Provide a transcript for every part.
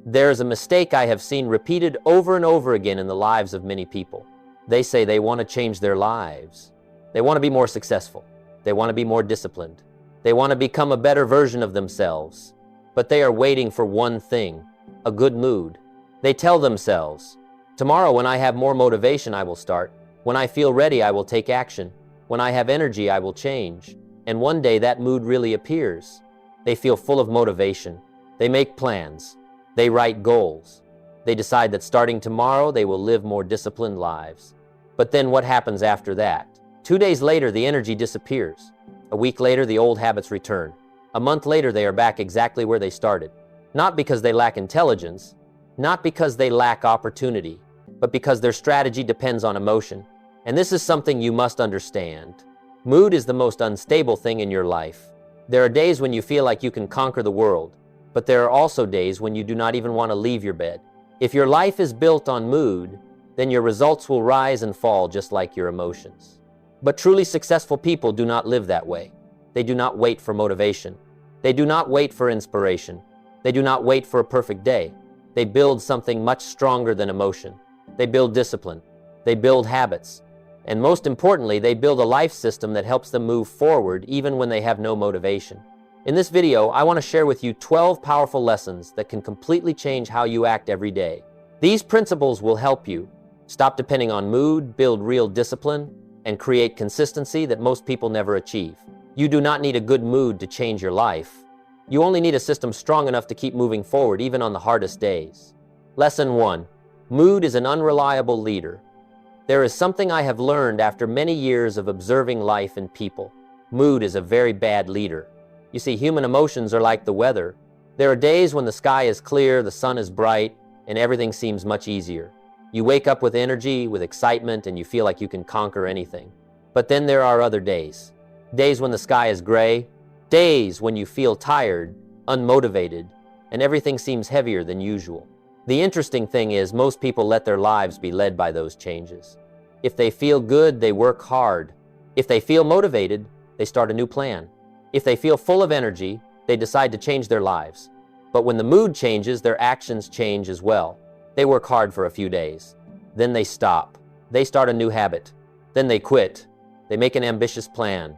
There is a mistake I have seen repeated over and over again in the lives of many people. They say they want to change their lives. They want to be more successful. They want to be more disciplined. They want to become a better version of themselves. But they are waiting for one thing, a good mood. They tell themselves, tomorrow when I have more motivation, I will start. When I feel ready, I will take action. When I have energy, I will change. And one day that mood really appears. They feel full of motivation. They make plans. They write goals. They decide that starting tomorrow, they will live more disciplined lives. But then what happens after that? 2 days later, the energy disappears. A week later, the old habits return. A month later, they are back exactly where they started. Not because they lack intelligence, not because they lack opportunity, but because their strategy depends on emotion. And this is something you must understand. Mood is the most unstable thing in your life. There are days when you feel like you can conquer the world, but there are also days when you do not even want to leave your bed. If your life is built on mood, then your results will rise and fall just like your emotions. But truly successful people do not live that way. They do not wait for motivation. They do not wait for inspiration. They do not wait for a perfect day. They build something much stronger than emotion. They build discipline. They build habits. And most importantly, they build a life system that helps them move forward even when they have no motivation. In this video, I want to share with you 12 powerful lessons that can completely change how you act every day. These principles will help you stop depending on mood, build real discipline, and create consistency that most people never achieve. You do not need a good mood to change your life. You only need a system strong enough to keep moving forward even on the hardest days. Lesson 1. Mood is an unreliable leader. There is something I have learned after many years of observing life and people. Mood is a very bad leader. You see, human emotions are like the weather. There are days when the sky is clear, the sun is bright, and everything seems much easier. You wake up with energy, with excitement, and you feel like you can conquer anything. But then there are other days. Days when the sky is gray. Days when you feel tired, unmotivated, and everything seems heavier than usual. The interesting thing is most people let their lives be led by those changes. If they feel good, they work hard. If they feel motivated, they start a new plan. If they feel full of energy, they decide to change their lives. But when the mood changes, their actions change as well. They work hard for a few days. Then they stop. They start a new habit. Then they quit. They make an ambitious plan.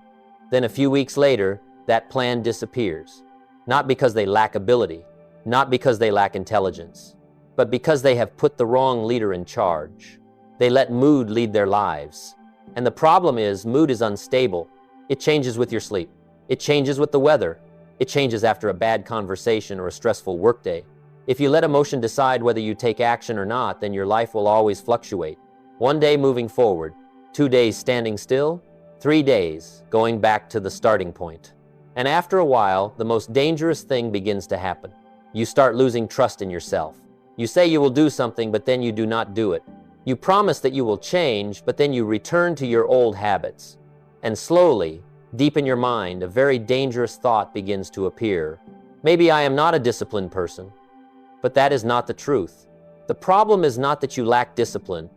Then a few weeks later, that plan disappears. Not because they lack ability, not because they lack intelligence, but because they have put the wrong leader in charge. They let mood lead their lives. And the problem is, mood is unstable. It changes with your sleep. It changes with the weather. It changes after a bad conversation or a stressful workday. If you let emotion decide whether you take action or not, then your life will always fluctuate. 1 day moving forward, 2 days standing still, 3 days going back to the starting point. And after a while, the most dangerous thing begins to happen. You start losing trust in yourself. You say you will do something, but then you do not do it. You promise that you will change, but then you return to your old habits. And slowly, deep in your mind, a very dangerous thought begins to appear. Maybe I am not a disciplined person. But that is not the truth. The problem is not that you lack discipline.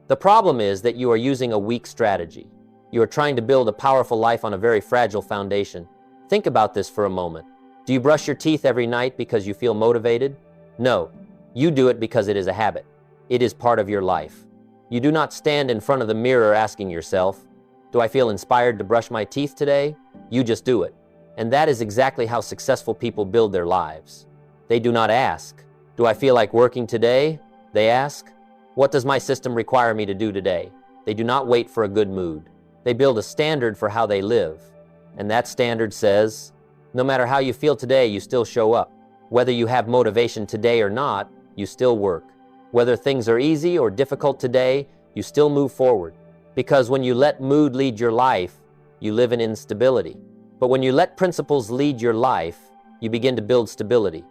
The problem is that you are using a weak strategy. You are trying to build a powerful life on a very fragile foundation. Think about this for a moment. Do you brush your teeth every night because you feel motivated? No. You do it because it is a habit. It is part of your life. You do not stand in front of the mirror asking yourself, do I feel inspired to brush my teeth today? You just do it. And that is exactly how successful people build their lives. They do not ask, do I feel like working today? They ask, what does my system require me to do today? They do not wait for a good mood. They build a standard for how they live. And that standard says, no matter how you feel today, you still show up. Whether you have motivation today or not, you still work. Whether things are easy or difficult today, you still move forward. Because when you let mood lead your life, you live in instability. But when you let principles lead your life, you begin to build stability.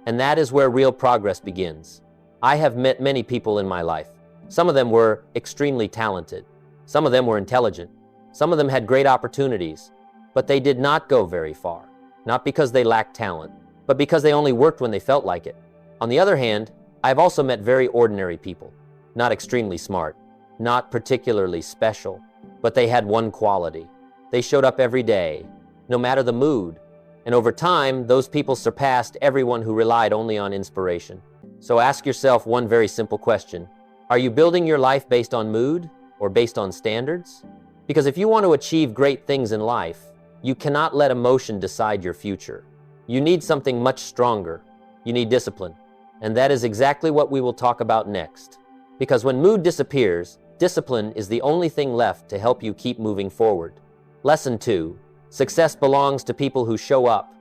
And that is where real progress begins. I have met many people in my life. Some of them were extremely talented. Some of them were intelligent. Some of them had great opportunities, but they did not go very far. Not because they lacked talent, but because they only worked when they felt like it. On the other hand, I've also met very ordinary people, not extremely smart, not particularly special, but they had one quality. They showed up every day, no matter the mood. And over time, those people surpassed everyone who relied only on inspiration. So ask yourself one very simple question. Are you building your life based on mood or based on standards? Because if you want to achieve great things in life, you cannot let emotion decide your future. You need something much stronger. You need discipline. And that is exactly what we will talk about next. Because when mood disappears, discipline is the only thing left to help you keep moving forward. Lesson 2. Success belongs to people who show up.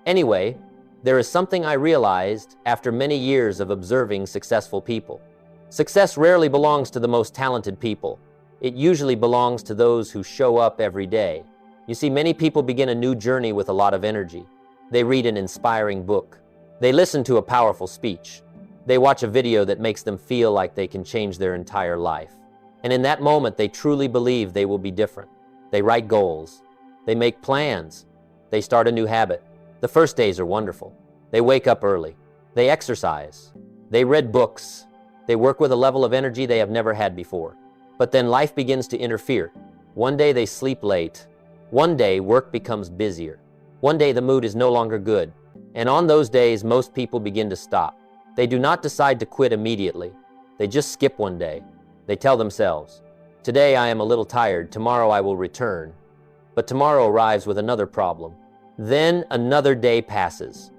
Anyway, there is something I realized after many years of observing successful people. Success rarely belongs to the most talented people. It usually belongs to those who show up every day. You see, many people begin a new journey with a lot of energy. They read an inspiring book. They listen to a powerful speech. They watch a video that makes them feel like they can change their entire life. And in that moment, they truly believe they will be different. They write goals. They make plans. They start a new habit. The first days are wonderful. They wake up early. They exercise. They read books. They work with a level of energy they have never had before. But then life begins to interfere. One day they sleep late. One day work becomes busier. One day the mood is no longer good. And on those days, most people begin to stop. They do not decide to quit immediately. They just skip one day. They tell themselves, "Today I am a little tired. Tomorrow I will return." But tomorrow arrives with another problem. Then another day passes.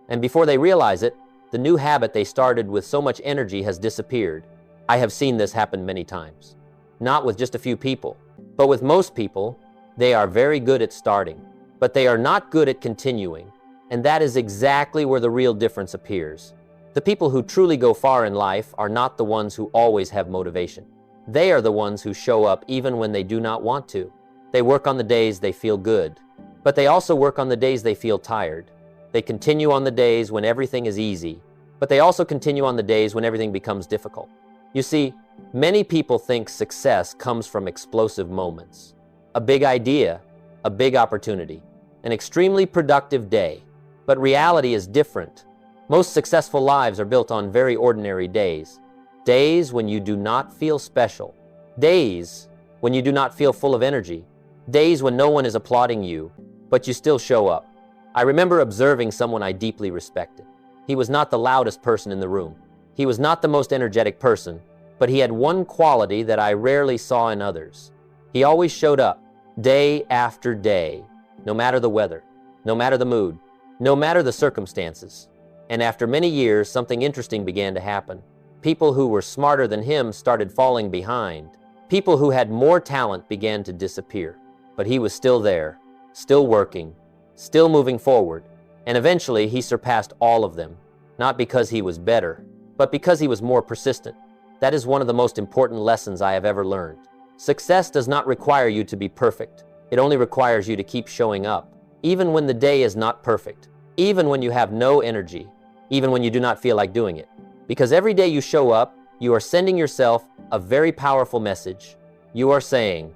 And before they realize it, the new habit they started with so much energy has disappeared. I have seen this happen many times. Not with just a few people, but with most people. They are very good at starting, but they are not good at continuing. And that is exactly where the real difference appears. The people who truly go far in life are not the ones who always have motivation. They are the ones who show up even when they do not want to. They work on the days they feel good, but they also work on the days they feel tired. They continue on the days when everything is easy, but they also continue on the days when everything becomes difficult. You see, many people think success comes from explosive moments. A big idea, a big opportunity, an extremely productive day. But reality is different. Most successful lives are built on very ordinary days. Days when you do not feel special. Days when you do not feel full of energy. Days when no one is applauding you, but you still show up. I remember observing someone I deeply respected. He was not the loudest person in the room. He was not the most energetic person, but he had one quality that I rarely saw in others. He always showed up, day after day, no matter the weather, no matter the mood, no matter the circumstances. And after many years, something interesting began to happen. People who were smarter than him started falling behind. People who had more talent began to disappear. But he was still there, still working, still moving forward. And eventually, he surpassed all of them, not because he was better, but because he was more persistent. That is one of the most important lessons I have ever learned. Success does not require you to be perfect. It only requires you to keep showing up, even when the day is not perfect, even when you have no energy, even when you do not feel like doing it. Because every day you show up, you are sending yourself a very powerful message. You are saying,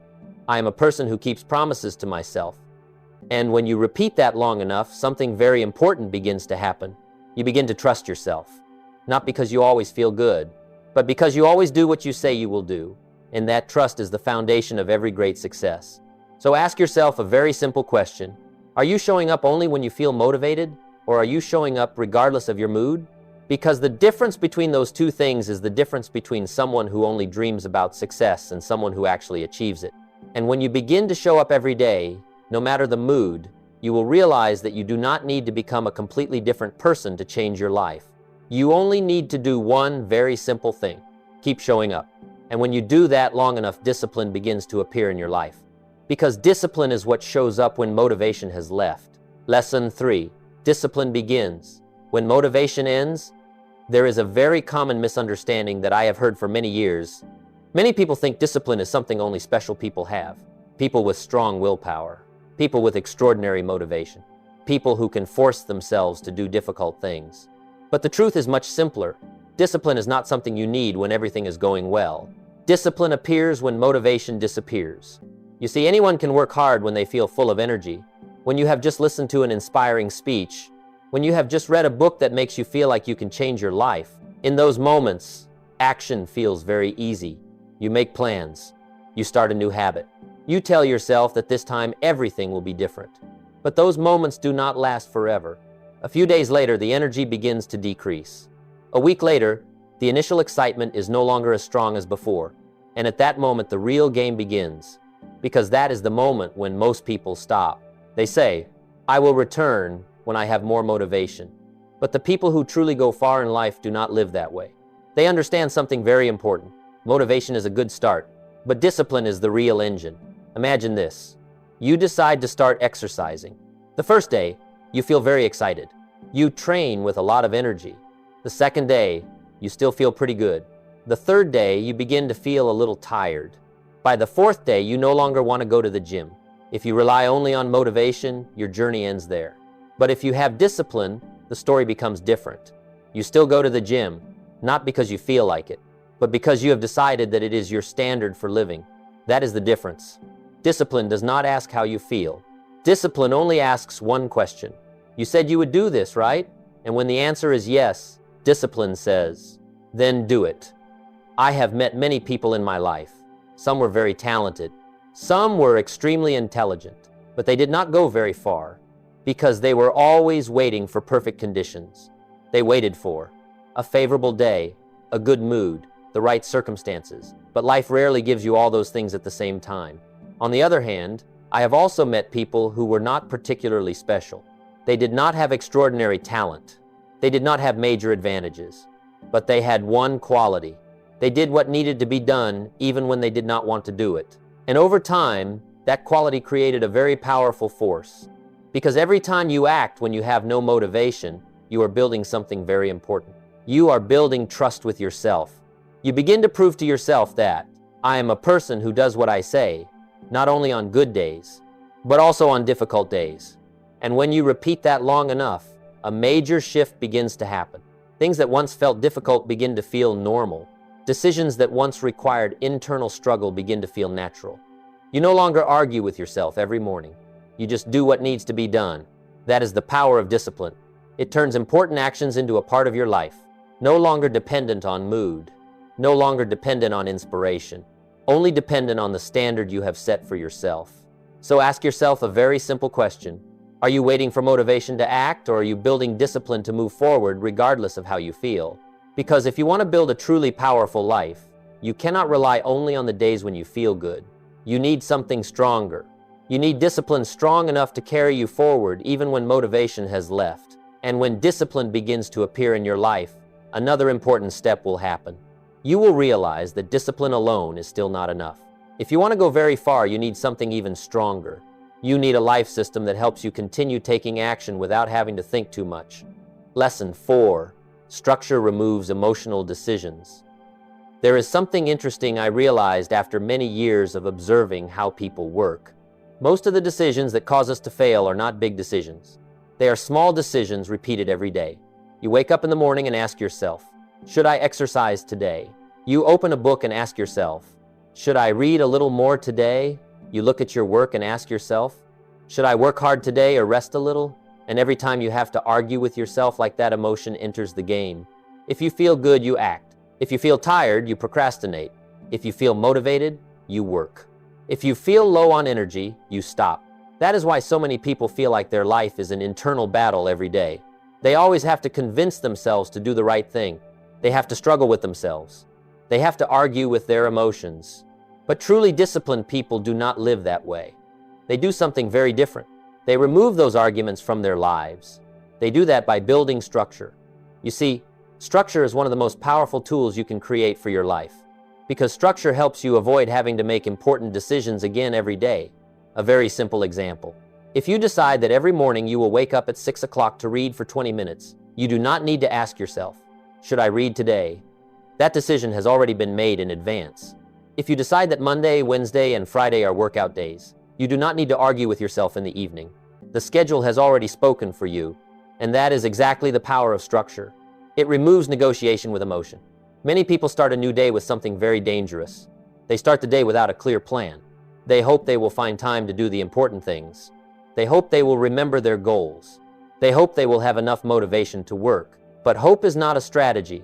"I am a person who keeps promises to myself." And when you repeat that long enough, something very important begins to happen. You begin to trust yourself, not because you always feel good, but because you always do what you say you will do. And that trust is the foundation of every great success. So ask yourself a very simple question. Are you showing up only when you feel motivated, or are you showing up regardless of your mood? Because the difference between those two things is the difference between someone who only dreams about success and someone who actually achieves it. And when you begin to show up every day, no matter the mood, you will realize that you do not need to become a completely different person to change your life. You only need to do one very simple thing. Keep showing up. And when you do that long enough, discipline begins to appear in your life. Because discipline is what shows up when motivation has left. Lesson 3. Discipline begins. When motivation ends, there is a very common misunderstanding that I have heard for many years. Many people think discipline is something only special people have. People with strong willpower. People with extraordinary motivation. People who can force themselves to do difficult things. But the truth is much simpler. Discipline is not something you need when everything is going well. Discipline appears when motivation disappears. You see, anyone can work hard when they feel full of energy. When you have just listened to an inspiring speech. When you have just read a book that makes you feel like you can change your life. In those moments, action feels very easy. You make plans. You start a new habit. You tell yourself that this time everything will be different. But those moments do not last forever. A few days later, the energy begins to decrease. A week later, the initial excitement is no longer as strong as before, and at that moment the real game begins, because that is the moment when most people stop. They say, "I will return when I have more motivation." But the people who truly go far in life do not live that way. They understand something very important. Motivation is a good start, but discipline is the real engine. Imagine this. You decide to start exercising. The first day, you feel very excited. You train with a lot of energy. The second day, you still feel pretty good. The third day, you begin to feel a little tired. By the fourth day, you no longer want to go to the gym. If you rely only on motivation, your journey ends there. But if you have discipline, the story becomes different. You still go to the gym, not because you feel like it, but because you have decided that it is your standard for living. That is the difference. Discipline does not ask how you feel. Discipline only asks one question. You said you would do this, right? And when the answer is yes, discipline says, then do it. I have met many people in my life. Some were very talented. Some were extremely intelligent, but they did not go very far because they were always waiting for perfect conditions. They waited for a favorable day, a good mood, the right circumstances, but life rarely gives you all those things at the same time. On the other hand, I have also met people who were not particularly special. They did not have extraordinary talent. They did not have major advantages, but they had one quality. They did what needed to be done even when they did not want to do it. And over time, that quality created a very powerful force. Because every time you act when you have no motivation, you are building something very important. You are building trust with yourself. You begin to prove to yourself that I am a person who does what I say, not only on good days, but also on difficult days. And when you repeat that long enough, a major shift begins to happen. Things that once felt difficult begin to feel normal. Decisions that once required internal struggle begin to feel natural. You no longer argue with yourself every morning. You just do what needs to be done. That is the power of discipline. It turns important actions into a part of your life, no longer dependent on mood, no longer dependent on inspiration, only dependent on the standard you have set for yourself. So ask yourself a very simple question. Are you waiting for motivation to act, or are you building discipline to move forward regardless of how you feel? Because if you want to build a truly powerful life, you cannot rely only on the days when you feel good. You need something stronger. You need discipline strong enough to carry you forward even when motivation has left. And when discipline begins to appear in your life, another important step will happen. You will realize that discipline alone is still not enough. If you want to go very far, you need something even stronger. You need a life system that helps you continue taking action without having to think too much. Lesson 4. Structure removes emotional decisions. There is something interesting I realized after many years of observing how people work. Most of the decisions that cause us to fail are not big decisions. They are small decisions repeated every day. You wake up in the morning and ask yourself, should I exercise today? You open a book and ask yourself, should I read a little more today? You look at your work and ask yourself, should I work hard today or rest a little? And every time you have to argue with yourself like that, emotion enters the game. If you feel good, you act. If you feel tired, you procrastinate. If you feel motivated, you work. If you feel low on energy, you stop. That is why so many people feel like their life is an internal battle every day. They always have to convince themselves to do the right thing. They have to struggle with themselves. They have to argue with their emotions. But truly disciplined people do not live that way. They do something very different. They remove those arguments from their lives. They do that by building structure. You see, structure is one of the most powerful tools you can create for your life, because structure helps you avoid having to make important decisions again every day. A very simple example. If you decide that every morning you will wake up at 6 o'clock to read for 20 minutes, you do not need to ask yourself, should I read today? That decision has already been made in advance. If you decide that Monday, Wednesday, and Friday are workout days, you do not need to argue with yourself in the evening. The schedule has already spoken for you, and that is exactly the power of structure. It removes negotiation with emotion. Many people start a new day with something very dangerous. They start the day without a clear plan. They hope they will find time to do the important things. They hope they will remember their goals. They hope they will have enough motivation to work. But hope is not a strategy.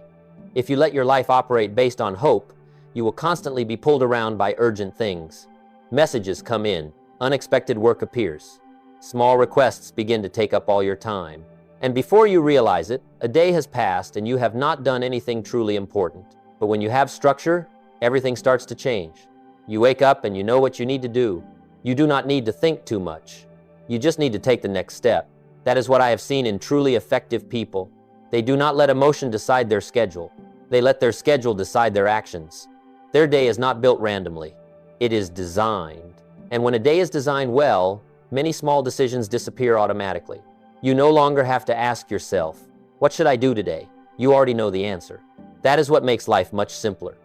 If you let your life operate based on hope, you will constantly be pulled around by urgent things. Messages come in. Unexpected work appears. Small requests begin to take up all your time. And before you realize it, a day has passed and you have not done anything truly important. But when you have structure, everything starts to change. You wake up and you know what you need to do. You do not need to think too much. You just need to take the next step. That is what I have seen in truly effective people. They do not let emotion decide their schedule. They let their schedule decide their actions. Their day is not built randomly. It is designed. And when a day is designed well, many small decisions disappear automatically. You no longer have to ask yourself, what should I do today? You already know the answer. That is what makes life much simpler.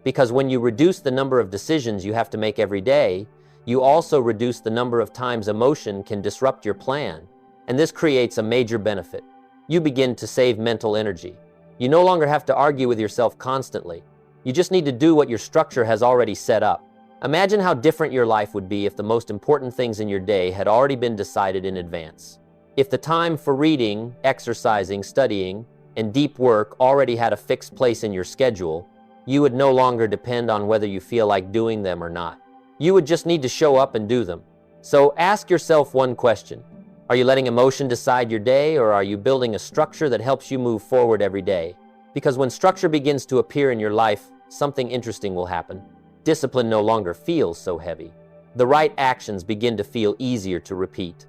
Because when you reduce the number of decisions you have to make every day, you also reduce the number of times emotion can disrupt your plan. And this creates a major benefit. You begin to save mental energy. You no longer have to argue with yourself constantly. You just need to do what your structure has already set up. Imagine how different your life would be if the most important things in your day had already been decided in advance. If the time for reading, exercising, studying, and deep work already had a fixed place in your schedule, you would no longer depend on whether you feel like doing them or not. You would just need to show up and do them. So ask yourself one question. Are you letting emotion decide your day, or are you building a structure that helps you move forward every day? Because when structure begins to appear in your life, something interesting will happen. Discipline no longer feels so heavy. The right actions begin to feel easier to repeat.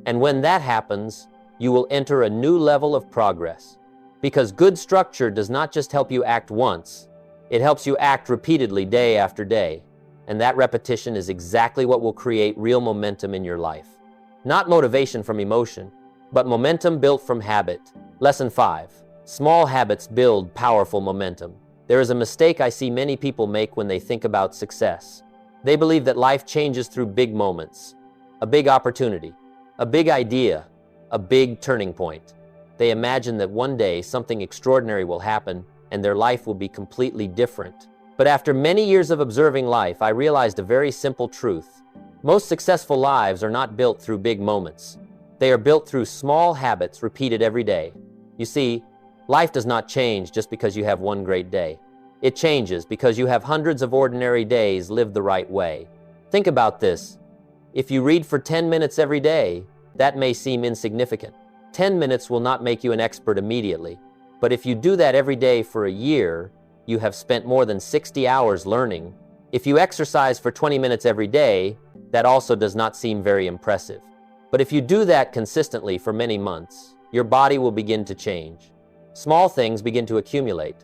And when that happens, you will enter a new level of progress. Because good structure does not just help you act once, it helps you act repeatedly day after day. And that repetition is exactly what will create real momentum in your life. Not motivation from emotion, but momentum built from habit. Lesson 5. Small habits build powerful momentum. There is a mistake I see many people make when they think about success. They believe that life changes through big moments, a big opportunity, a big idea, a big turning point. They imagine that one day something extraordinary will happen and their life will be completely different. But after many years of observing life, I realized a very simple truth. Most successful lives are not built through big moments. They are built through small habits repeated every day. You see, life does not change just because you have one great day. It changes because you have hundreds of ordinary days lived the right way. Think about this. If you read for 10 minutes every day, that may seem insignificant. 10 minutes will not make you an expert immediately. But if you do that every day for a year, you have spent more than 60 hours learning. If you exercise for 20 minutes every day, that also does not seem very impressive. But if you do that consistently for many months, your body will begin to change. Small things begin to accumulate,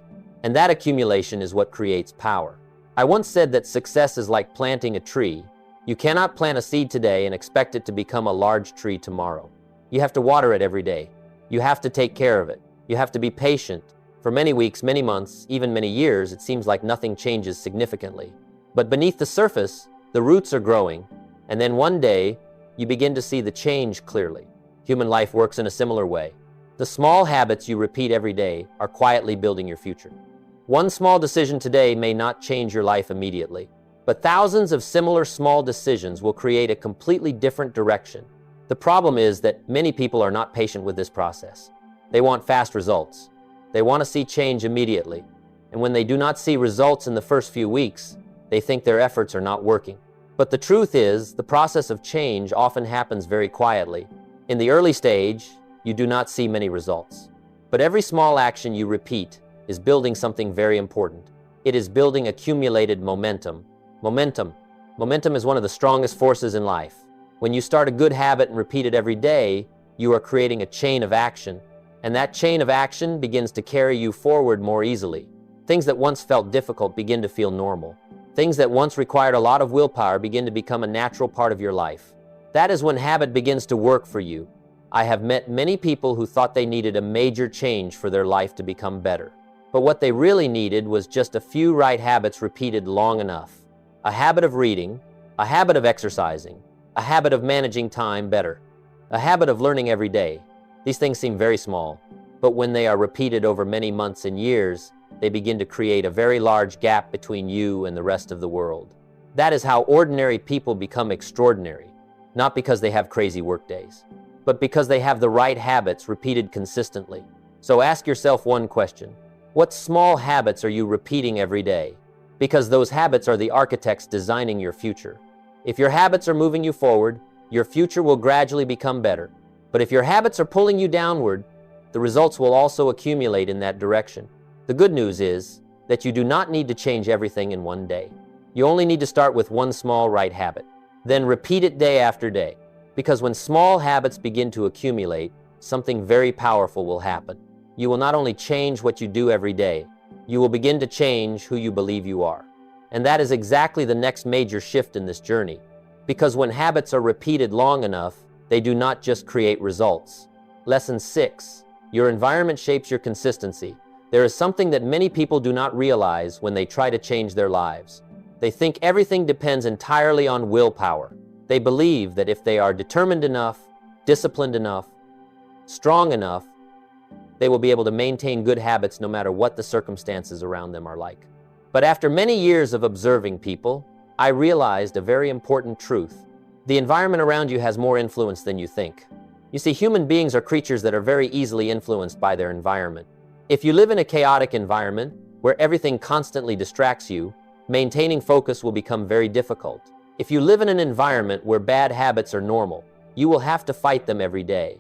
and that accumulation is what creates power. I once said that success is like planting a tree. You cannot plant a seed today and expect it to become a large tree tomorrow. You have to water it every day. You have to take care of it. You have to be patient. For many weeks, many months, even many years, it seems like nothing changes significantly. But beneath the surface, the roots are growing, and then one day, you begin to see the change clearly. Human life works in a similar way. The small habits you repeat every day are quietly building your future. One small decision today may not change your life immediately, but thousands of similar small decisions will create a completely different direction. The problem is that many people are not patient with this process. They want fast results. They want to see change immediately. And when they do not see results in the first few weeks, they think their efforts are not working. But the truth is, the process of change often happens very quietly. In the early stage, you do not see many results. But every small action you repeat is building something very important. It is building accumulated momentum. Momentum is one of the strongest forces in life. When you start a good habit and repeat it every day, you are creating a chain of action. And that chain of action begins to carry you forward more easily. Things that once felt difficult begin to feel normal. Things that once required a lot of willpower begin to become a natural part of your life. That is when habit begins to work for you. I have met many people who thought they needed a major change for their life to become better. But what they really needed was just a few right habits repeated long enough. A habit of reading, a habit of exercising, a habit of managing time better, a habit of learning every day. These things seem very small, but when they are repeated over many months and years, they begin to create a very large gap between you and the rest of the world. That is how ordinary people become extraordinary, not because they have crazy work days, but because they have the right habits repeated consistently. So ask yourself one question. What small habits are you repeating every day? Because those habits are the architects designing your future. If your habits are moving you forward, your future will gradually become better. But if your habits are pulling you downward, the results will also accumulate in that direction. The good news is that you do not need to change everything in one day. You only need to start with one small right habit. Then repeat it day after day. Because when small habits begin to accumulate, something very powerful will happen. You will not only change what you do every day, you will begin to change who you believe you are. And that is exactly the next major shift in this journey. Because when habits are repeated long enough, they do not just create results. Lesson 6. Your environment shapes your consistency. There is something that many people do not realize when they try to change their lives. They think everything depends entirely on willpower. They believe that if they are determined enough, disciplined enough, strong enough, they will be able to maintain good habits no matter what the circumstances around them are like. But after many years of observing people, I realized a very important truth. The environment around you has more influence than you think. You see, human beings are creatures that are very easily influenced by their environment. If you live in a chaotic environment where everything constantly distracts you, maintaining focus will become very difficult. If you live in an environment where bad habits are normal, you will have to fight them every day.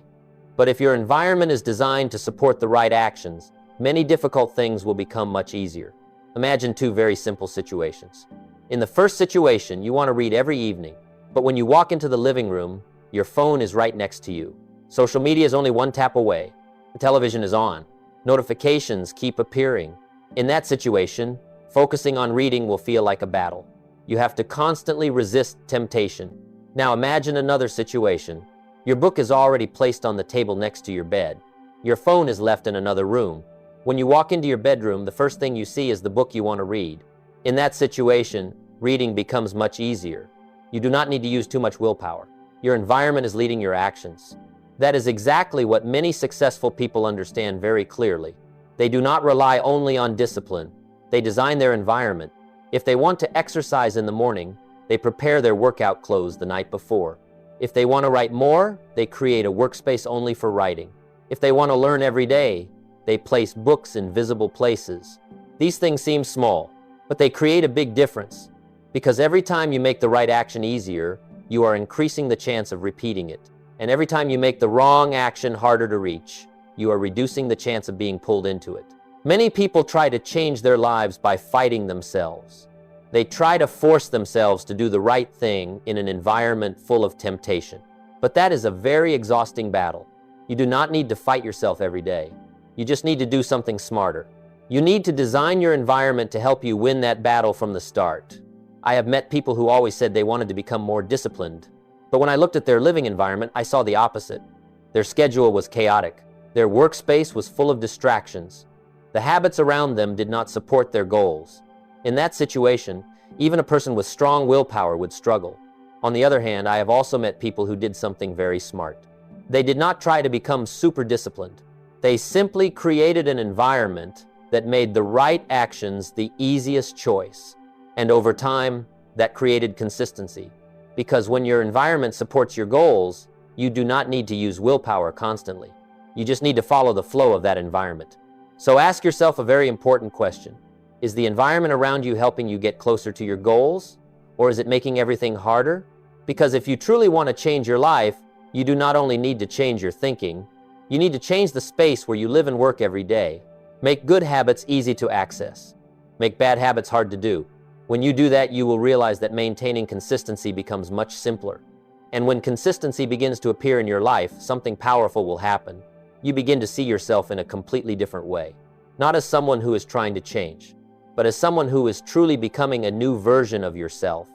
But if your environment is designed to support the right actions, many difficult things will become much easier. Imagine two very simple situations. In the first situation, you want to read every evening, but when you walk into the living room, your phone is right next to you. Social media is only one tap away. The television is on. Notifications keep appearing. In that situation, focusing on reading will feel like a battle. You have to constantly resist temptation. Now imagine another situation. Your book is already placed on the table next to your bed. Your phone is left in another room. When you walk into your bedroom, the first thing you see is the book you want to read. In that situation, reading becomes much easier. You do not need to use too much willpower. Your environment is leading your actions. That is exactly what many successful people understand very clearly. They do not rely only on discipline. They design their environment. If they want to exercise in the morning, they prepare their workout clothes the night before. If they want to write more, they create a workspace only for writing. If they want to learn every day, they place books in visible places. These things seem small, but they create a big difference. Because every time you make the right action easier, you are increasing the chance of repeating it. And every time you make the wrong action harder to reach, you are reducing the chance of being pulled into it. Many people try to change their lives by fighting themselves. They try to force themselves to do the right thing in an environment full of temptation. But that is a very exhausting battle. You do not need to fight yourself every day. You just need to do something smarter. You need to design your environment to help you win that battle from the start. I have met people who always said they wanted to become more disciplined. But when I looked at their living environment, I saw the opposite. Their schedule was chaotic. Their workspace was full of distractions. The habits around them did not support their goals. In that situation, even a person with strong willpower would struggle. On the other hand, I have also met people who did something very smart. They did not try to become super disciplined. They simply created an environment that made the right actions the easiest choice. And over time, that created consistency. Because when your environment supports your goals, you do not need to use willpower constantly. You just need to follow the flow of that environment. So ask yourself a very important question. Is the environment around you helping you get closer to your goals? Or is it making everything harder? Because if you truly want to change your life, you do not only need to change your thinking, you need to change the space where you live and work every day. Make good habits easy to access. Make bad habits hard to do. When you do that, you will realize that maintaining consistency becomes much simpler. And when consistency begins to appear in your life, something powerful will happen. You begin to see yourself in a completely different way. Not as someone who is trying to change, but as someone who is truly becoming a new version of yourself.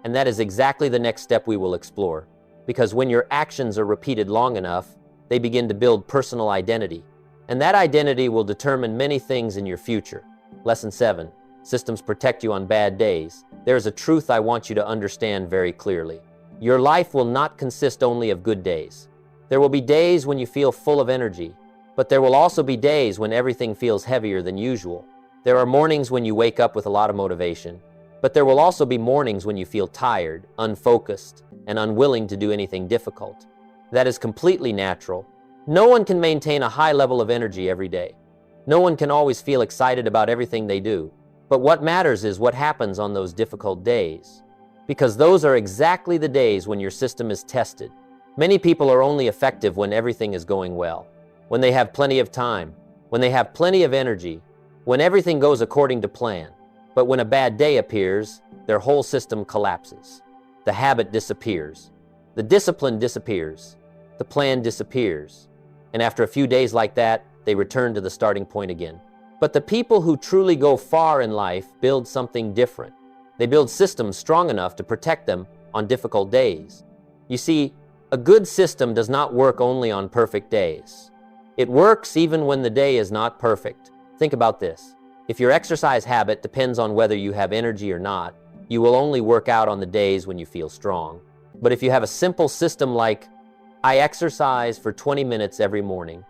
And that is exactly the next step we will explore. Because when your actions are repeated long enough, they begin to build personal identity. And that identity will determine many things in your future. Lesson 7. Systems protect you on bad days. There is a truth I want you to understand very clearly. Your life will not consist only of good days. There will be days when you feel full of energy, but there will also be days when everything feels heavier than usual. There are mornings when you wake up with a lot of motivation, but there will also be mornings when you feel tired, unfocused, and unwilling to do anything difficult. That is completely natural. No one can maintain a high level of energy every day. No one can always feel excited about everything they do. But what matters is what happens on those difficult days. Because those are exactly the days when your system is tested. Many people are only effective when everything is going well, when they have plenty of time, when they have plenty of energy, when everything goes according to plan. But when a bad day appears, their whole system collapses. The habit disappears. The discipline disappears. The plan disappears. And after a few days like that, they return to the starting point again. But the people who truly go far in life build something different. They build systems strong enough to protect them on difficult days. You see, a good system does not work only on perfect days. It works even when the day is not perfect. Think about this. If your exercise habit depends on whether you have energy or not, you will only work out on the days when you feel strong. But if you have a simple system like, I exercise for 20 minutes every morning,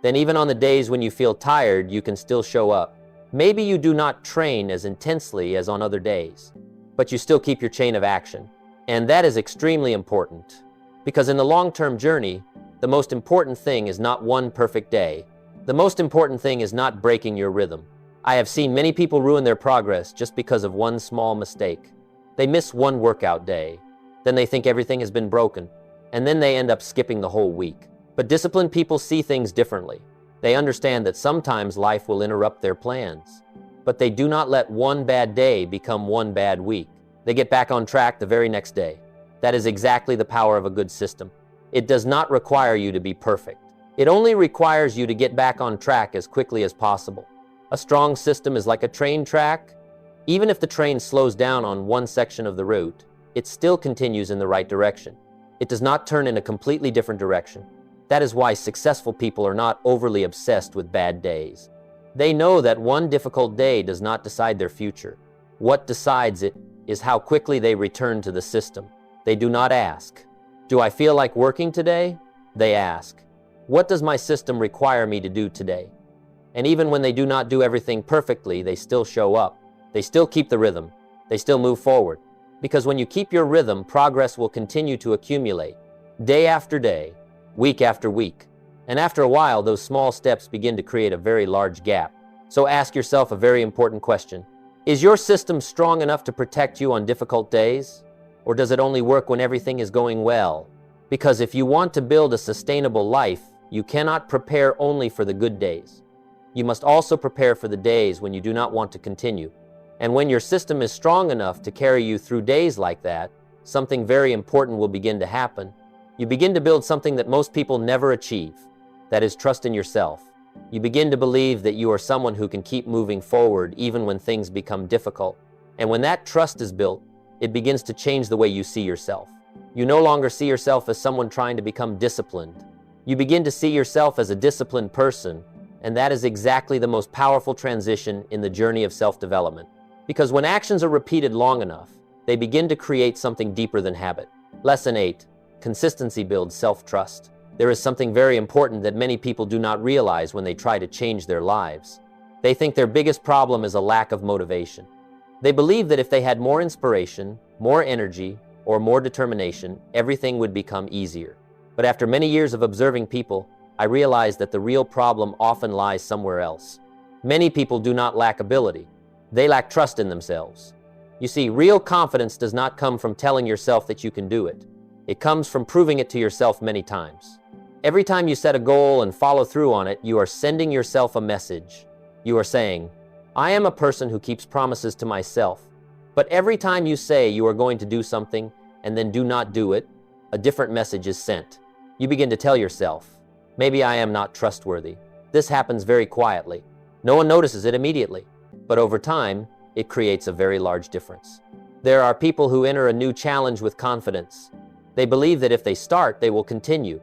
then even on the days when you feel tired, you can still show up. Maybe you do not train as intensely as on other days, but you still keep your chain of action. And that is extremely important, because in the long-term journey, the most important thing is not one perfect day. The most important thing is not breaking your rhythm. I have seen many people ruin their progress just because of one small mistake. They miss one workout day, then they think everything has been broken, and then they end up skipping the whole week. But disciplined people see things differently. They understand that sometimes life will interrupt their plans, but they do not let one bad day become one bad week. They get back on track the very next day. That is exactly the power of a good system. It does not require you to be perfect. It only requires you to get back on track as quickly as possible. A strong system is like a train track. Even if the train slows down on one section of the route, it still continues in the right direction. It does not turn in a completely different direction. That is why successful people are not overly obsessed with bad days. They know that one difficult day does not decide their future. What decides it is how quickly they return to the system. They do not ask, do I feel like working today? They ask, what does my system require me to do today? And even when they do not do everything perfectly, they still show up. They still keep the rhythm. They still move forward. Because when you keep your rhythm, progress will continue to accumulate, day after day, week after week. And after a while, those small steps begin to create a very large gap. So ask yourself a very important question. Is your system strong enough to protect you on difficult days? Or does it only work when everything is going well? Because if you want to build a sustainable life, you cannot prepare only for the good days. You must also prepare for the days when you do not want to continue. And when your system is strong enough to carry you through days like that, something very important will begin to happen. You begin to build something that most people never achieve. That is trust in yourself. You begin to believe that you are someone who can keep moving forward even when things become difficult. And when that trust is built, it begins to change the way you see yourself. You no longer see yourself as someone trying to become disciplined. You begin to see yourself as a disciplined person, and that is exactly the most powerful transition in the journey of self-development. Because when actions are repeated long enough, they begin to create something deeper than habit. Lesson 8. Consistency builds self-trust. There is something very important that many people do not realize when they try to change their lives. They think their biggest problem is a lack of motivation. They believe that if they had more inspiration, more energy, or more determination, everything would become easier. But after many years of observing people, I realized that the real problem often lies somewhere else. Many people do not lack ability. They lack trust in themselves. You see, real confidence does not come from telling yourself that you can do it. It comes from proving it to yourself many times. Every time you set a goal and follow through on it, you are sending yourself a message. You are saying, I am a person who keeps promises to myself. But every time you say you are going to do something and then do not do it, a different message is sent. You begin to tell yourself, maybe I am not trustworthy. This happens very quietly. No one notices it immediately. But over time, it creates a very large difference. There are people who enter a new challenge with confidence. They believe that if they start, they will continue.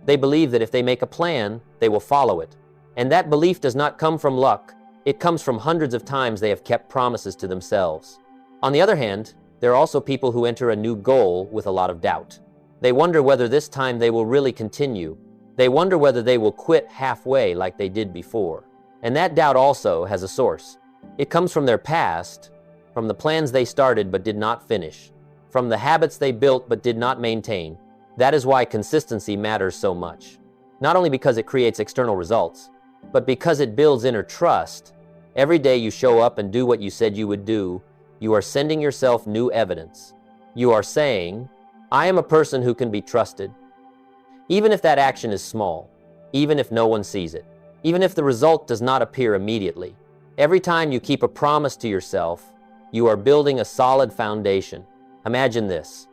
They believe that if they make a plan, they will follow it. And that belief does not come from luck. It comes from hundreds of times they have kept promises to themselves. On the other hand, there are also people who enter a new goal with a lot of doubt. They wonder whether this time they will really continue. They wonder whether they will quit halfway like they did before. And that doubt also has a source. It comes from their past, from the plans they started but did not finish, from the habits they built but did not maintain. That is why consistency matters so much. Not only because it creates external results, but because it builds inner trust. Every day you show up and do what you said you would do, you are sending yourself new evidence. You are saying, I am a person who can be trusted. Even if that action is small, even if no one sees it, even if the result does not appear immediately, every time you keep a promise to yourself, you are building a solid foundation. Imagine this.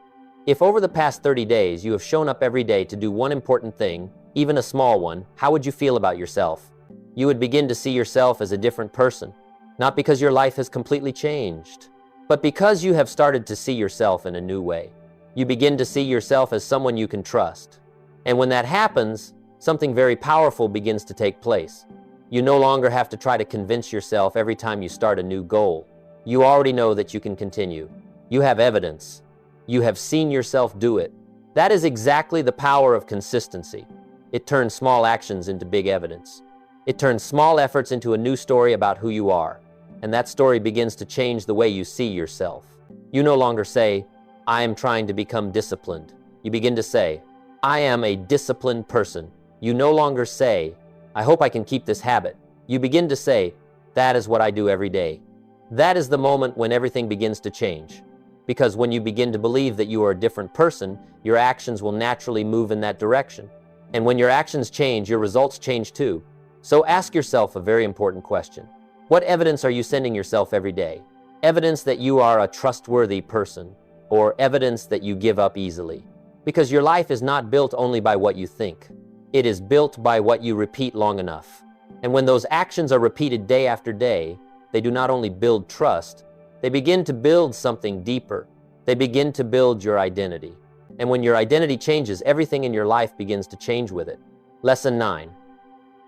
If over the past 30 days you have shown up every day to do one important thing, even a small one, how would you feel about yourself? You would begin to see yourself as a different person, not because your life has completely changed, but because you have started to see yourself in a new way. You begin to see yourself as someone you can trust. And when that happens, something very powerful begins to take place. You no longer have to try to convince yourself every time you start a new goal. You already know that you can continue. You have evidence. You have seen yourself do it. That is exactly the power of consistency. It turns small actions into big evidence. It turns small efforts into a new story about who you are. And that story begins to change the way you see yourself. You no longer say, I am trying to become disciplined. You begin to say, I am a disciplined person. You no longer say, I hope I can keep this habit. You begin to say, that is what I do every day. That is the moment when everything begins to change. Because when you begin to believe that you are a different person, your actions will naturally move in that direction. And when your actions change, your results change too. So ask yourself a very important question. What evidence are you sending yourself every day? Evidence that you are a trustworthy person, or evidence that you give up easily? Because your life is not built only by what you think. It is built by what you repeat long enough. And when those actions are repeated day after day, they do not only build trust, they begin to build something deeper. They begin to build your identity. And when your identity changes, everything in your life begins to change with it. Lesson 9.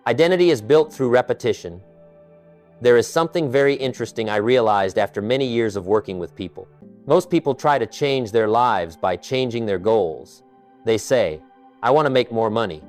Identity is built through repetition. There is something very interesting I realized after many years of working with people. Most people try to change their lives by changing their goals. They say, I want to make more money.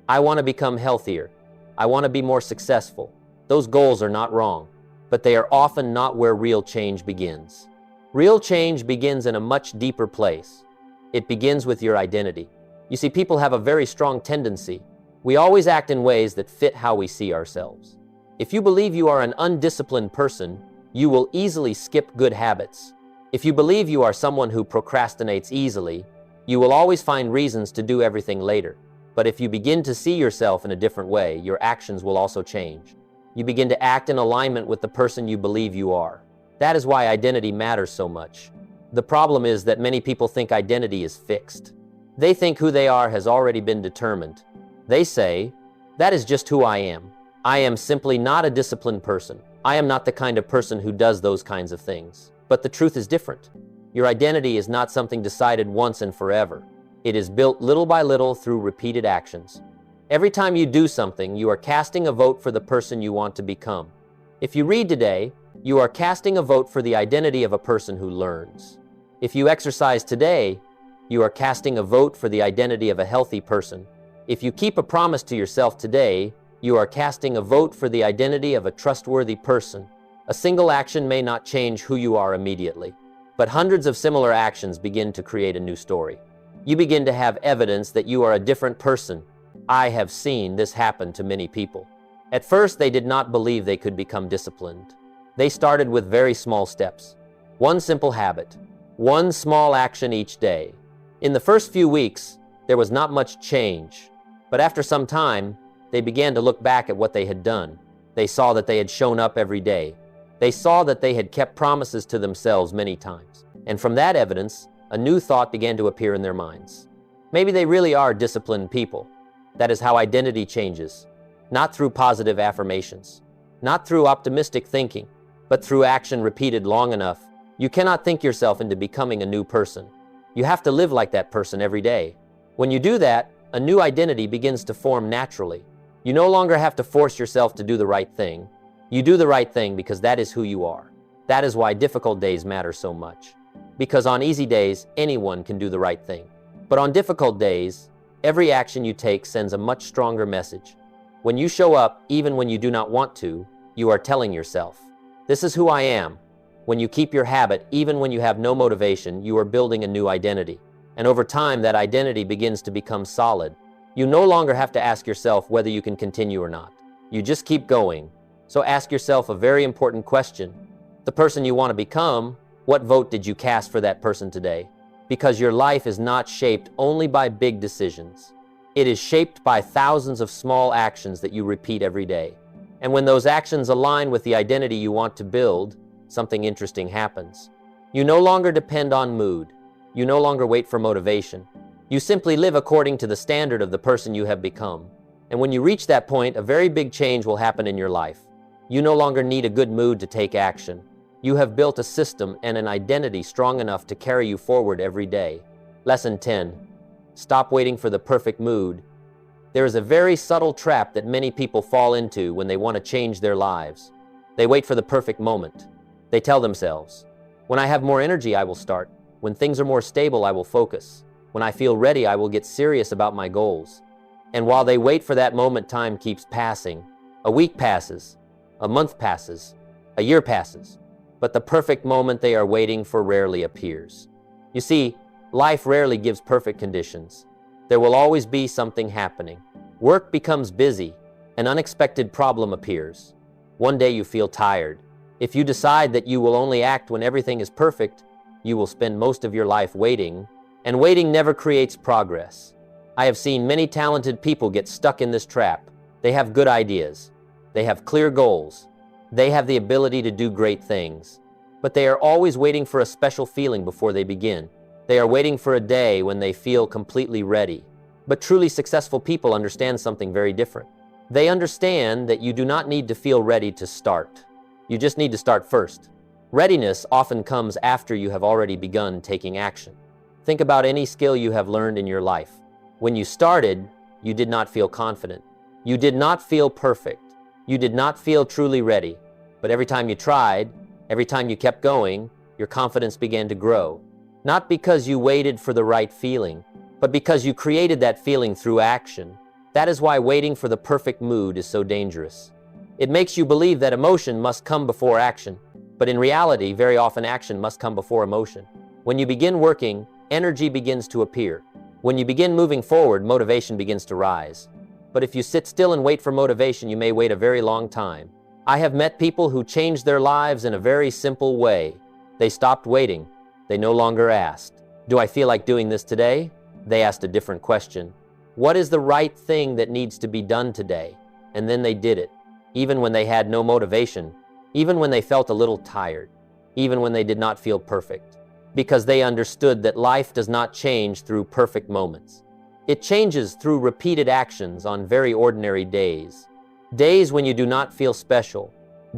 I want to become healthier. I want to be more successful. Those goals are not wrong, but they are often not where real change begins. Real change begins in a much deeper place. It begins with your identity. You see, people have a very strong tendency. We always act in ways that fit how we see ourselves. If you believe you are an undisciplined person, you will easily skip good habits. If you believe you are someone who procrastinates easily, you will always find reasons to do everything later. But if you begin to see yourself in a different way, your actions will also change. You begin to act in alignment with the person you believe you are. That is why identity matters so much. The problem is that many people think identity is fixed. They think who they are has already been determined. They say, that is just who I am. I am simply not a disciplined person. I am not the kind of person who does those kinds of things. But the truth is different. Your identity is not something decided once and forever. It is built little by little through repeated actions. Every time you do something, you are casting a vote for the person you want to become. If you read today, you are casting a vote for the identity of a person who learns. If you exercise today, you are casting a vote for the identity of a healthy person. If you keep a promise to yourself today, you are casting a vote for the identity of a trustworthy person. A single action may not change who you are immediately, but hundreds of similar actions begin to create a new story. You begin to have evidence that you are a different person. I have seen this happen to many people. At first, they did not believe they could become disciplined. They started with very small steps. One simple habit, one small action each day. In the first few weeks, there was not much change, but after some time, they began to look back at what they had done. They saw that they had shown up every day. They saw that they had kept promises to themselves many times. And from that evidence, a new thought began to appear in their minds. Maybe they really are disciplined people. That is how identity changes, not through positive affirmations, not through optimistic thinking, but through action repeated long enough. You cannot think yourself into becoming a new person. You have to live like that person every day. When you do that, a new identity begins to form naturally. You no longer have to force yourself to do the right thing. You do the right thing because that is who you are. That is why difficult days matter so much. Because on easy days, anyone can do the right thing. But on difficult days, every action you take sends a much stronger message. When you show up, even when you do not want to, you are telling yourself, this is who I am. When you keep your habit, even when you have no motivation, you are building a new identity. And over time, that identity begins to become solid. You no longer have to ask yourself whether you can continue or not. You just keep going. So ask yourself a very important question. The person you want to become, what vote did you cast for that person today? Because your life is not shaped only by big decisions. It is shaped by thousands of small actions that you repeat every day. And when those actions align with the identity you want to build, something interesting happens. You no longer depend on mood. You no longer wait for motivation. You simply live according to the standard of the person you have become. And when you reach that point, a very big change will happen in your life. You no longer need a good mood to take action. You have built a system and an identity strong enough to carry you forward every day. Lesson 10. Stop waiting for the perfect mood. There is a very subtle trap that many people fall into when they want to change their lives. They wait for the perfect moment. They tell themselves, when I have more energy, I will start. When things are more stable, I will focus. When I feel ready, I will get serious about my goals. And while they wait for that moment, time keeps passing. A week passes, a month passes, a year passes, but the perfect moment they are waiting for rarely appears. You see, life rarely gives perfect conditions. There will always be something happening. Work becomes busy. An unexpected problem appears. One day you feel tired. If you decide that you will only act when everything is perfect, you will spend most of your life waiting, and waiting never creates progress. I have seen many talented people get stuck in this trap. They have good ideas. They have clear goals. They have the ability to do great things. But they are always waiting for a special feeling before they begin. They are waiting for a day when they feel completely ready. But truly successful people understand something very different. They understand that you do not need to feel ready to start. You just need to start first. Readiness often comes after you have already begun taking action. Think about any skill you have learned in your life. When you started, you did not feel confident. You did not feel perfect. You did not feel truly ready. But every time you tried, every time you kept going, your confidence began to grow. Not because you waited for the right feeling, but because you created that feeling through action. That is why waiting for the perfect mood is so dangerous. It makes you believe that emotion must come before action. But in reality, very often action must come before emotion. When you begin working, energy begins to appear. When you begin moving forward, motivation begins to rise. But if you sit still and wait for motivation, you may wait a very long time. I have met people who changed their lives in a very simple way. They stopped waiting. They no longer asked, "Do I feel like doing this today?" They asked a different question. "What is the right thing that needs to be done today?" And then they did it, even when they had no motivation, even when they felt a little tired, even when they did not feel perfect, because they understood that life does not change through perfect moments. It changes through repeated actions on very ordinary days. Days when you do not feel special,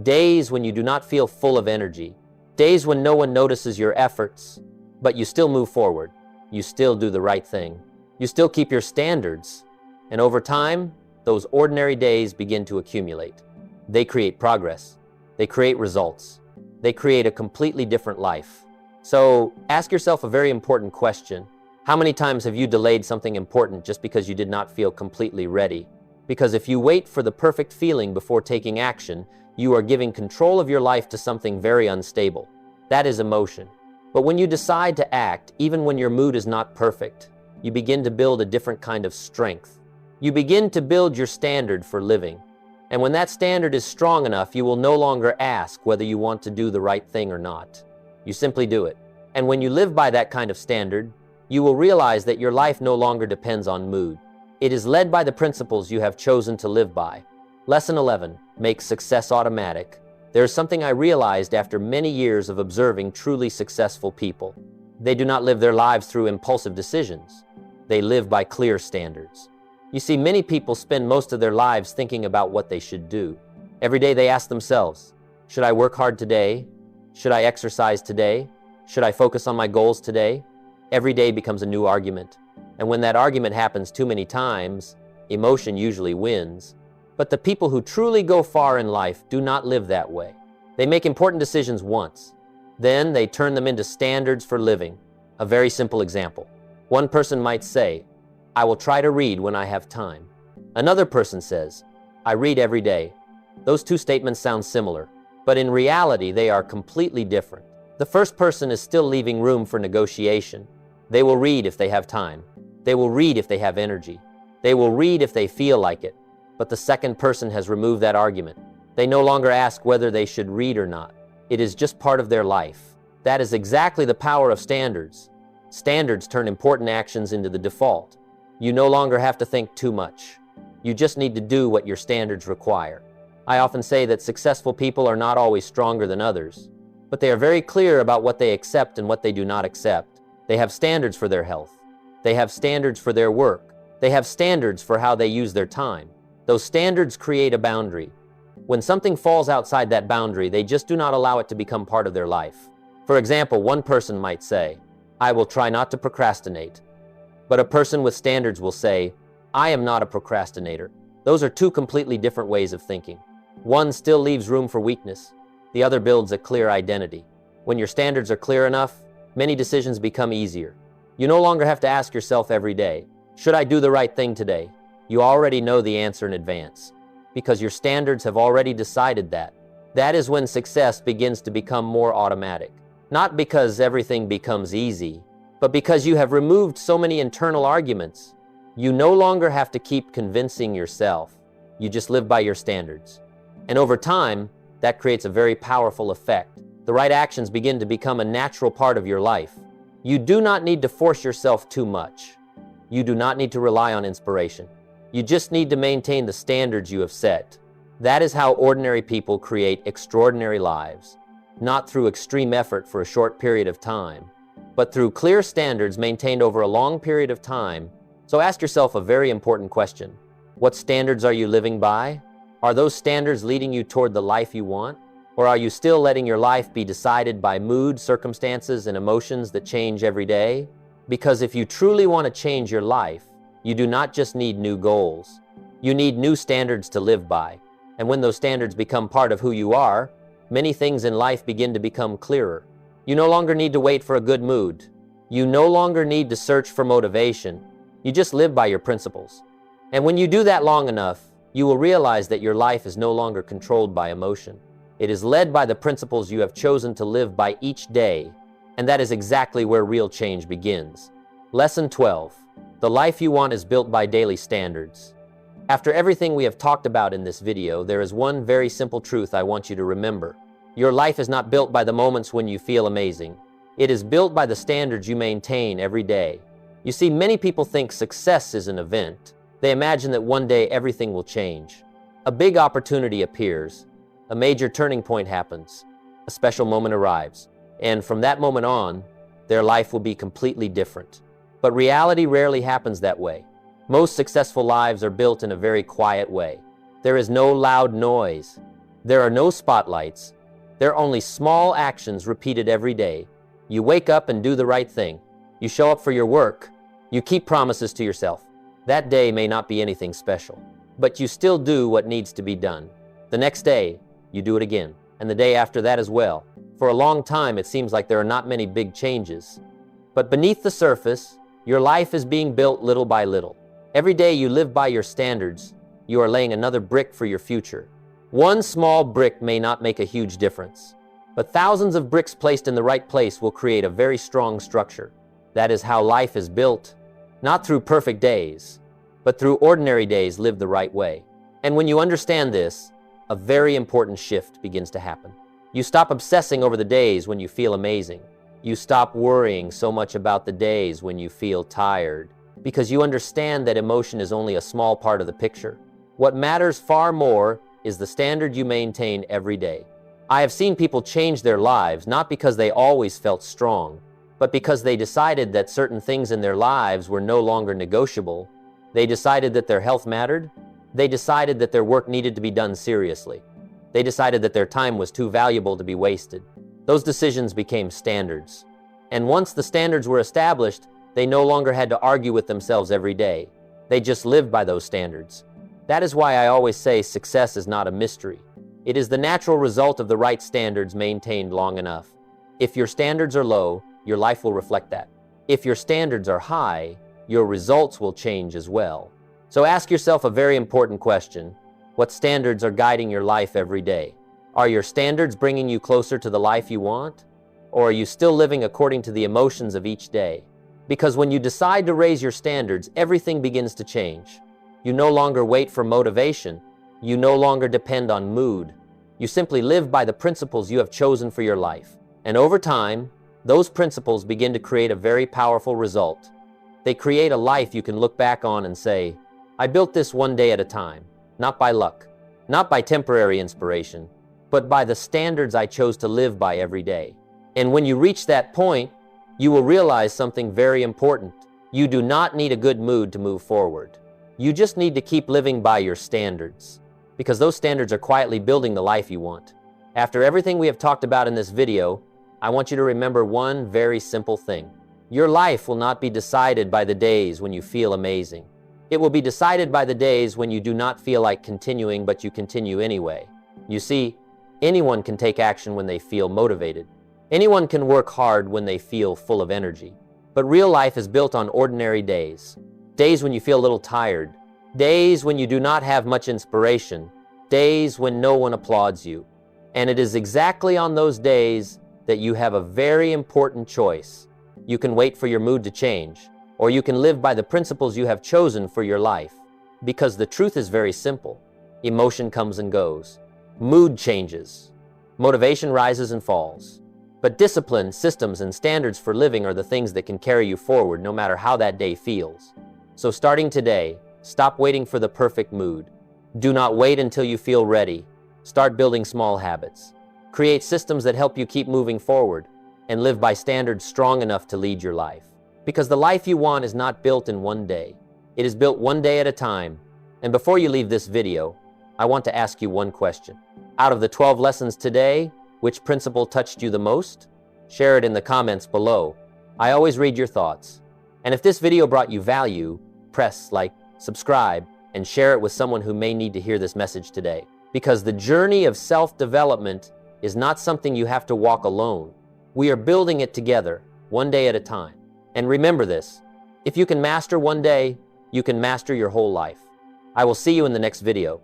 days when you do not feel full of energy, days when no one notices your efforts, but you still move forward. You still do the right thing. You still keep your standards. And over time, those ordinary days begin to accumulate. They create progress. They create results. They create a completely different life. So ask yourself a very important question. How many times have you delayed something important just because you did not feel completely ready? Because if you wait for the perfect feeling before taking action, you are giving control of your life to something very unstable. That is emotion. But when you decide to act, even when your mood is not perfect, you begin to build a different kind of strength. You begin to build your standard for living. And when that standard is strong enough, you will no longer ask whether you want to do the right thing or not. You simply do it. And when you live by that kind of standard, you will realize that your life no longer depends on mood. It is led by the principles you have chosen to live by. Lesson 11, make success automatic. There is something I realized after many years of observing truly successful people. They do not live their lives through impulsive decisions. They live by clear standards. You see, many people spend most of their lives thinking about what they should do. Every day they ask themselves, should I work hard today? Should I exercise today? Should I focus on my goals today? Every day becomes a new argument. And when that argument happens too many times, emotion usually wins. But the people who truly go far in life do not live that way. They make important decisions once. Then they turn them into standards for living. A very simple example. One person might say, I will try to read when I have time. Another person says, I read every day. Those two statements sound similar, but in reality, they are completely different. The first person is still leaving room for negotiation. They will read if they have time. They will read if they have energy. They will read if they feel like it. But the second person has removed that argument. They no longer ask whether they should read or not. It is just part of their life. That is exactly the power of standards. Standards turn important actions into the default. You no longer have to think too much. You just need to do what your standards require. I often say that successful people are not always stronger than others, but they are very clear about what they accept and what they do not accept. They have standards for their health. They have standards for their work. They have standards for how they use their time. Those standards create a boundary. When something falls outside that boundary, they just do not allow it to become part of their life. For example, one person might say, "I will try not to procrastinate." But a person with standards will say, "I am not a procrastinator." Those are two completely different ways of thinking. One still leaves room for weakness. The other builds a clear identity. When your standards are clear enough, many decisions become easier. You no longer have to ask yourself every day, "Should I do the right thing today?" You already know the answer in advance, because your standards have already decided that. That is when success begins to become more automatic. Not because everything becomes easy, but because you have removed so many internal arguments. You no longer have to keep convincing yourself. You just live by your standards. And over time, that creates a very powerful effect. The right actions begin to become a natural part of your life. You do not need to force yourself too much. You do not need to rely on inspiration. You just need to maintain the standards you have set. That is how ordinary people create extraordinary lives. Not through extreme effort for a short period of time, but through clear standards maintained over a long period of time. So ask yourself a very important question. What standards are you living by? Are those standards leading you toward the life you want? Or are you still letting your life be decided by mood, circumstances, and emotions that change every day? Because if you truly want to change your life, you do not just need new goals. You need new standards to live by. And when those standards become part of who you are, many things in life begin to become clearer. You no longer need to wait for a good mood. You no longer need to search for motivation. You just live by your principles. And when you do that long enough, you will realize that your life is no longer controlled by emotion. It is led by the principles you have chosen to live by each day. And that is exactly where real change begins. Lesson 12. The life you want is built by daily standards. After everything we have talked about in this video, there is one very simple truth I want you to remember. Your life is not built by the moments when you feel amazing. It is built by the standards you maintain every day. You see, many people think success is an event. They imagine that one day everything will change. A big opportunity appears. A major turning point happens. A special moment arrives. And from that moment on, their life will be completely different. But reality rarely happens that way. Most successful lives are built in a very quiet way. There is no loud noise. There are no spotlights. There are only small actions repeated every day. You wake up and do the right thing. You show up for your work. You keep promises to yourself. That day may not be anything special, but you still do what needs to be done. The next day, you do it again, and the day after that as well. For a long time, it seems like there are not many big changes. But beneath the surface, your life is being built little by little. Every day you live by your standards, you are laying another brick for your future. One small brick may not make a huge difference, but thousands of bricks placed in the right place will create a very strong structure. That is how life is built, not through perfect days, but through ordinary days lived the right way. And when you understand this, a very important shift begins to happen. You stop obsessing over the days when you feel amazing. You stop worrying so much about the days when you feel tired, because you understand that emotion is only a small part of the picture. What matters far more is the standard you maintain every day. I have seen people change their lives not because they always felt strong, but because they decided that certain things in their lives were no longer negotiable. They decided that their health mattered. They decided that their work needed to be done seriously. They decided that their time was too valuable to be wasted. Those decisions became standards. And once the standards were established, they no longer had to argue with themselves every day. They just lived by those standards. That is why I always say success is not a mystery. It is the natural result of the right standards maintained long enough. If your standards are low, your life will reflect that. If your standards are high, your results will change as well. So ask yourself a very important question. What standards are guiding your life every day? Are your standards bringing you closer to the life you want? Or are you still living according to the emotions of each day? Because when you decide to raise your standards, everything begins to change. You no longer wait for motivation. You no longer depend on mood. You simply live by the principles you have chosen for your life. And over time, those principles begin to create a very powerful result. They create a life you can look back on and say, I built this one day at a time, not by luck, not by temporary inspiration, but by the standards I chose to live by every day. And when you reach that point, you will realize something very important. You do not need a good mood to move forward. You just need to keep living by your standards, because those standards are quietly building the life you want. After everything we have talked about in this video, I want you to remember one very simple thing. Your life will not be decided by the days when you feel amazing. It will be decided by the days when you do not feel like continuing, but you continue anyway. You see, anyone can take action when they feel motivated. Anyone can work hard when they feel full of energy. But real life is built on ordinary days. Days when you feel a little tired. Days when you do not have much inspiration. Days when no one applauds you. And it is exactly on those days that you have a very important choice. You can wait for your mood to change, or you can live by the principles you have chosen for your life. Because the truth is very simple. Emotion comes and goes. Mood changes. Motivation rises and falls. But discipline, systems, and standards for living are the things that can carry you forward no matter how that day feels. So starting today, stop waiting for the perfect mood. Do not wait until you feel ready. Start building small habits. Create systems that help you keep moving forward, and live by standards strong enough to lead your life. Because the life you want is not built in one day. It is built one day at a time. And before you leave this video, I want to ask you one question. Out of the 12 lessons today, which principle touched you the most? Share it in the comments below. I always read your thoughts. And if this video brought you value, press like, subscribe, and share it with someone who may need to hear this message today. Because the journey of self-development is not something you have to walk alone. We are building it together, one day at a time. And remember this, if you can master one day, you can master your whole life. I will see you in the next video.